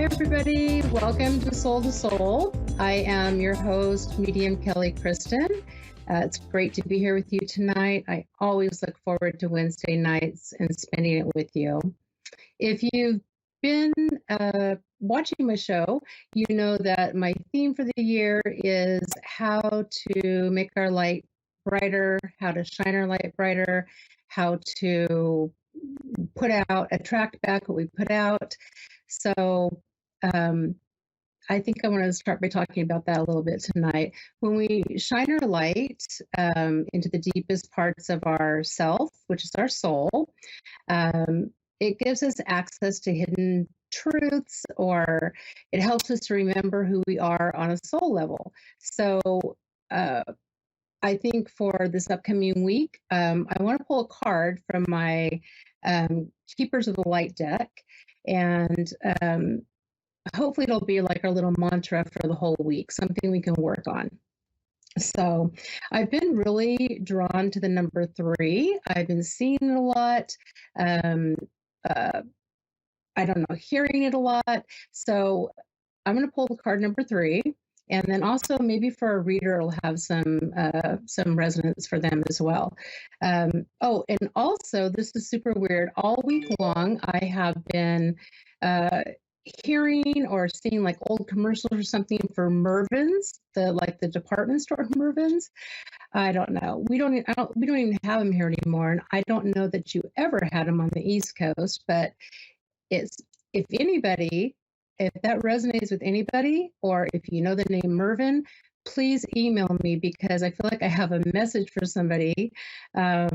everybody. Welcome to Soul to Soul. I am your host, Medium Kelly Kristin. It's great to be here with you tonight. I always look forward to Wednesday nights and spending it with you. If you've been watching my show, you know that my theme for the year is how to make our light brighter, how to shine our light brighter, how to attract back what we put out. So I think I want to start by talking about that a little bit tonight. When we shine our light into the deepest parts of our self, which is our soul, it gives us access to hidden truths, or it helps us to remember who we are on a soul level. So I think for this upcoming week, I want to pull a card from my Keepers of the Light deck, and hopefully it'll be like our little mantra for the whole week, something we can work on. So I've been really drawn to the number 3. I've been seeing it a lot. I don't know, hearing it a lot. So I'm going to pull the card number 3. And then also maybe for a reader, it'll have some resonance for them as well. And also, this is super weird. All week long, I have been hearing or seeing like old commercials or something for Mervyn's, the department store Mervyn's. I don't know. We don't even have them here anymore, and I don't know that you ever had them on the East Coast. But if that resonates with anybody, or if you know the name Mervyn, please email me, because I feel like I have a message for somebody. I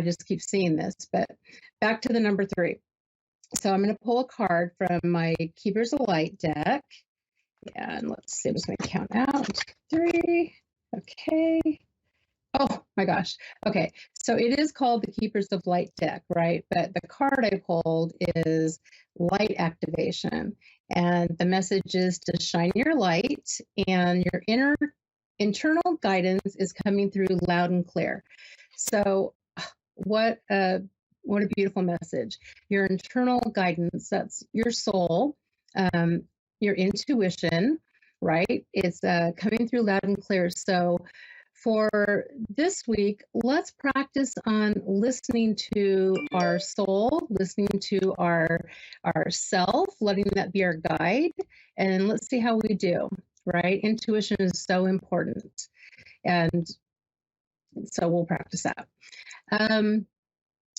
just keep seeing this. But back to the number 3. So I'm going to pull a card from my Keepers of Light deck. And let's see, I'm just going to count out. 3. Okay. Oh my gosh. Okay. So it is called the Keepers of Light deck, right? But the card I pulled is light activation. And the message is to shine your light, and your internal guidance is coming through loud and clear. So what a beautiful message. Your internal guidance, that's your soul, your intuition, right? It's coming through loud and clear. So for this week, let's practice on listening to our soul, listening to our self, letting that be our guide, and let's see how we do, right? Intuition is so important. And so we'll practice that.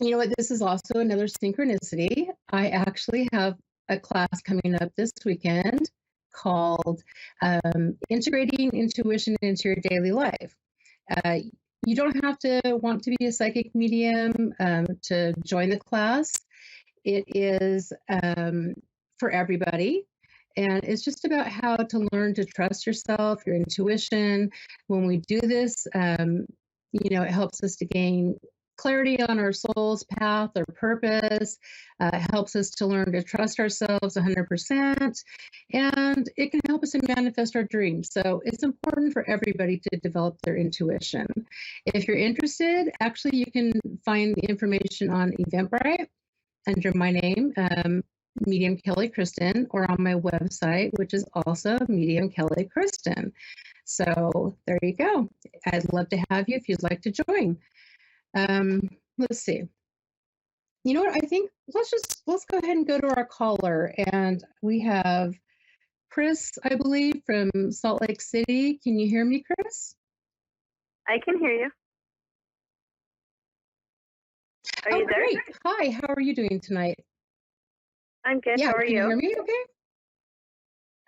You know what? This is also another synchronicity. I actually have a class coming up this weekend called Integrating Intuition into Your Daily Life. You don't have to want to be a psychic medium to join the class. It is for everybody. And it's just about how to learn to trust yourself, your intuition. When we do this, it helps us to gain clarity on our soul's path or purpose, helps us to learn to trust ourselves 100%, and it can help us to manifest our dreams. So it's important for everybody to develop their intuition. If you're interested, actually, you can find the information on Eventbrite under my name, Medium Kelly Kristin, or on my website, which is also Medium Kelly Kristin. So there you go. I'd love to have you if you'd like to join. Let's see. You know what? I think let's go ahead and go to our caller. And we have Chris, I believe, from Salt Lake City. Can you hear me, Chris? I can hear you. Are you there? Great. Hi, how are you doing tonight? I'm good. Yeah, how are you? Can you hear me okay?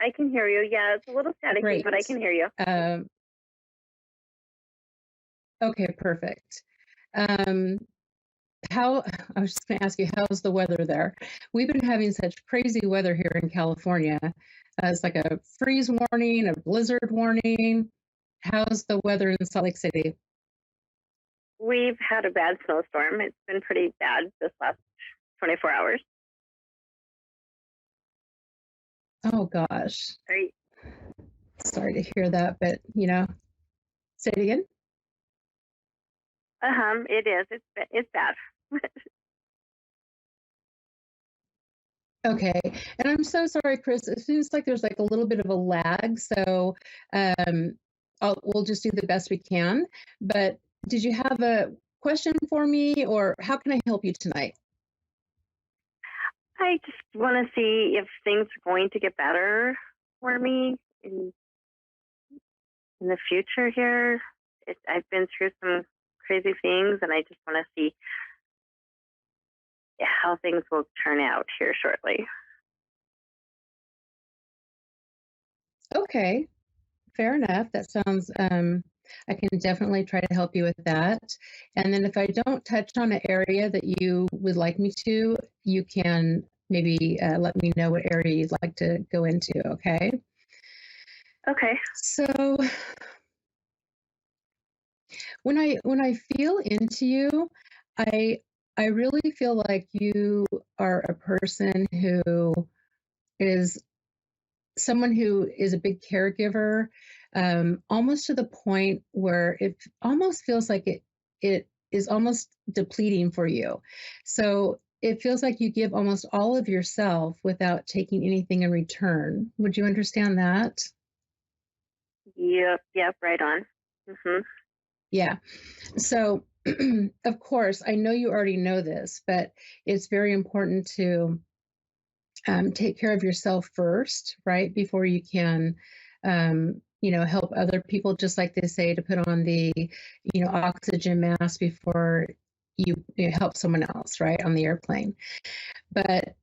I can hear you. Yeah, it's a little staticky, Great. But I can hear you. Okay, perfect. I was just going to ask you, how's the weather there? We've been having such crazy weather here in California. It's like a freeze warning, a blizzard warning. How's the weather in Salt Lake City? We've had a bad snowstorm. It's been pretty bad this last 24 hours. Oh, gosh. Sorry to hear that, but, say it again. It is. It's bad. Okay. And I'm so sorry, Chris. It seems like there's like a little bit of a lag. So um, we'll just do the best we can. But did you have a question for me, or how can I help you tonight? I just want to see if things are going to get better for me in the future here. I've been through some crazy things, and I just want to see how things will turn out here shortly. Okay. Fair enough. That sounds, I can definitely try to help you with that. And then if I don't touch on an area that you would like me to, you can maybe let me know what area you'd like to go into. Okay. Okay. So when I feel into you, I I really feel like you are a person who is someone who is a big caregiver, almost to the point where it almost feels like it is almost depleting for you. So it feels like you give almost all of yourself without taking anything in return. Would you understand that? Yep, right on. Yeah. So, of course, I know you already know this, but it's very important to take care of yourself first, right? Before you can, help other people, just like they say to put on the, oxygen mask before you help someone else, right? On the airplane. But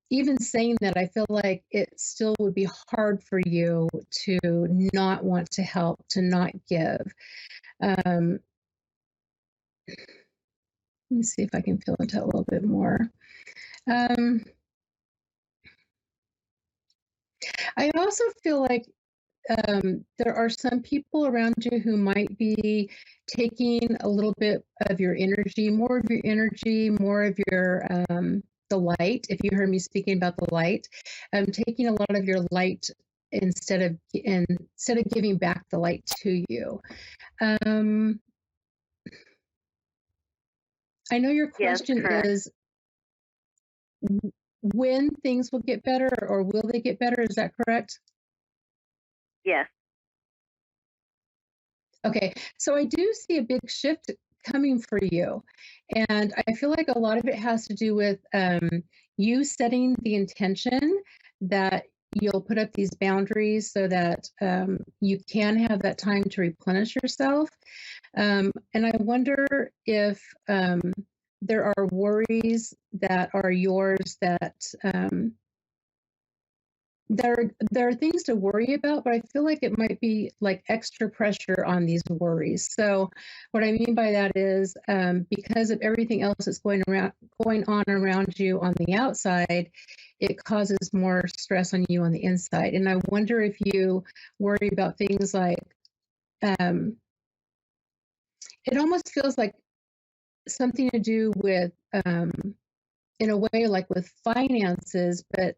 even saying that, I feel like it still would be hard for you to not want to help, to not give. Um, Let me see if I can fill into that a little bit more. Um, I also feel like there are some people around you who might be taking a little bit of your energy, more of your the light. If you heard me speaking about the light, taking a lot of your light instead of giving back the light to you. Um, I know your Yes, question correct. is when things will get better, or will they get better? Is that correct? Yes. Okay, so I do see a big shift coming for you. And I feel like a lot of it has to do with you setting the intention that you'll put up these boundaries so that you can have that time to replenish yourself. And I wonder if there are worries that are yours that there are things to worry about, but I feel like it might be like extra pressure on these worries. So, what I mean by that is because of everything else that's going on around you on the outside, it causes more stress on you on the inside. And I wonder if you worry about things like um, it almost feels like something to do with, in a way, like with finances, but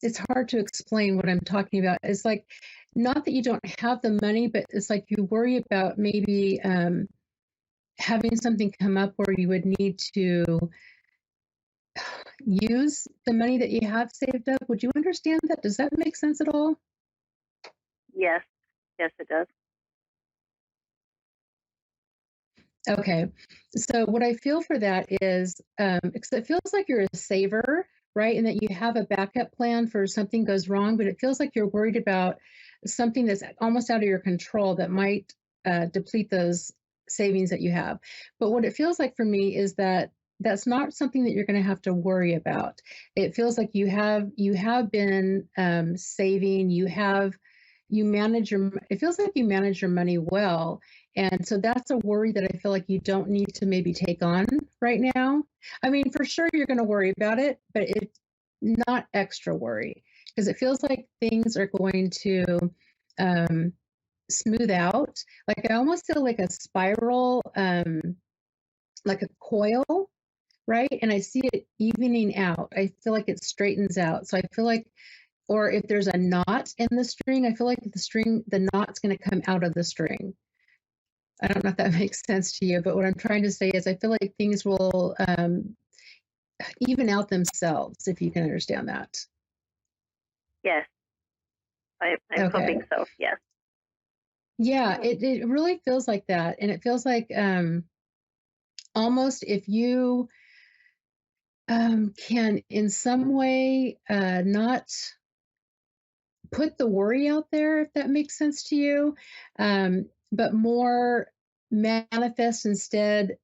it's hard to explain what I'm talking about. It's like not that you don't have the money, but it's like you worry about maybe having something come up where you would need to use the money that you have saved up. Would you understand that? Does that make sense at all? Yes. Yes, it does. Okay. So what I feel for that is, because it feels like you're a saver, right? And that you have a backup plan for something goes wrong, but it feels like you're worried about something that's almost out of your control that might deplete those savings that you have. But what it feels like for me is that that's not something that you're going to have to worry about. It feels like you have been saving. It feels like you manage your money well, and so that's a worry that I feel like you don't need to maybe take on right now. I mean, for sure you're going to worry about it, but it's not extra worry because it feels like things are going to um, smooth out. Like I almost feel like a spiral, like a coil, right? And I see it evening out. I feel like it straightens out. So I feel like, or if there's a knot in the string, I feel like the knot's going to come out of the string. I don't know if that makes sense to you, but what I'm trying to say is I feel like things will even out themselves, if you can understand that. Yes, I'm hoping Okay. so. Yes. Yeah, it really feels like that. And it feels like almost if you can in some way not put the worry out there, if that makes sense to you, but more manifest instead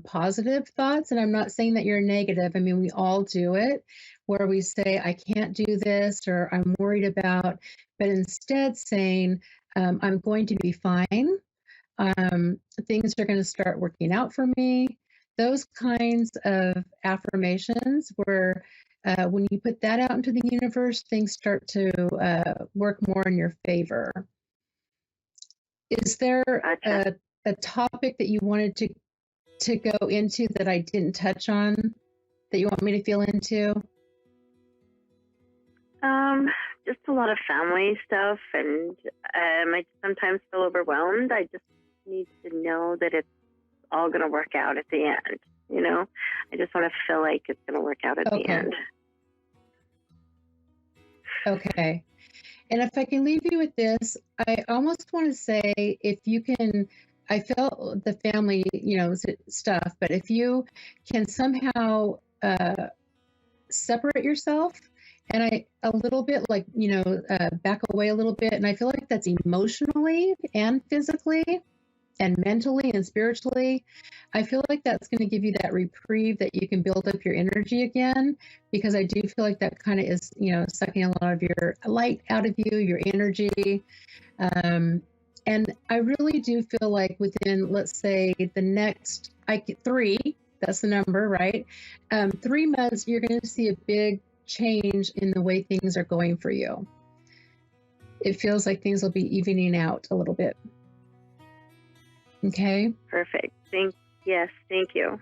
positive thoughts. And I'm not saying that you're negative. I mean, we all do it where we say, I can't do this or I'm worried about, but instead saying, I'm going to be fine. Things are going to start working out for me. Those kinds of affirmations where when you put that out into the universe, things start to work more in your favor. Is there Gotcha. a topic that you wanted to go into that I didn't touch on that you want me to feel into? Just a lot of family stuff, and I sometimes feel overwhelmed. I just need to know that it's all going to work out at the end. You know, I just want to feel like it's going to work out at the Okay. end. Okay. And if I can leave you with this, I almost want to say if you can, I felt the family, stuff, but if you can somehow separate yourself and a little bit like, back away a little bit. And I feel like that's emotionally and physically and mentally and spiritually. I feel like that's going to give you that reprieve that you can build up your energy again, because I do feel like that kind of is, sucking a lot of your light out of you, your energy. And I really do feel like within, let's say, the next 3, that's the number, right? 3 months, you're going to see a big change in the way things are going for you. It feels like things will be evening out a little bit. Okay. Perfect. Thank you.